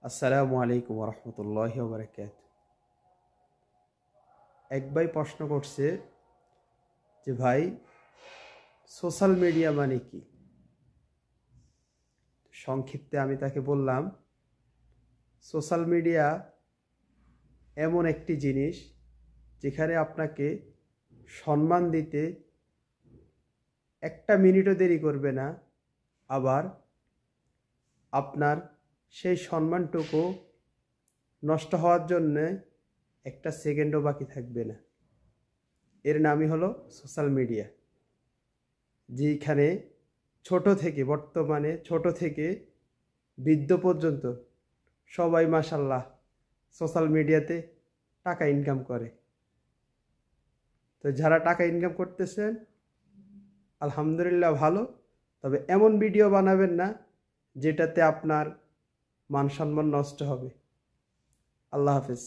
আসসালামু আলাইকুম রহমতুল্লাহি ওয়া বারাকাতুহু। এক ভাই প্রশ্ন করছে যে ভাই সোশ্যাল মিডিয়া মানে কি। সংক্ষিপ্তে আমি তাকে বললাম, সোশ্যাল মিডিয়া এমন একটি জিনিস যেখানে আপনাকে সম্মান দিতে একটা মিনিটও দেরি করবে না, আবার আপনার সেই সম্মানটুকু নষ্ট হওয়ার জন্য একটা সেকেন্ডও বাকি থাকবে না। এর নামই হলো সোশ্যাল মিডিয়া, যেখানে বর্তমানে ছোট থেকে বৃদ্ধ পর্যন্ত সবাই মাশাল্লাহ সোশ্যাল মিডিয়াতে টাকা ইনকাম করে। তো যারা টাকা ইনকাম করতেছেন আলহামদুলিল্লাহ ভালো, তবে এমন ভিডিও বানাবেন না যেটাতে আপনার মান সম্মান নষ্ট হবে। আল্লাহ হাফেজ।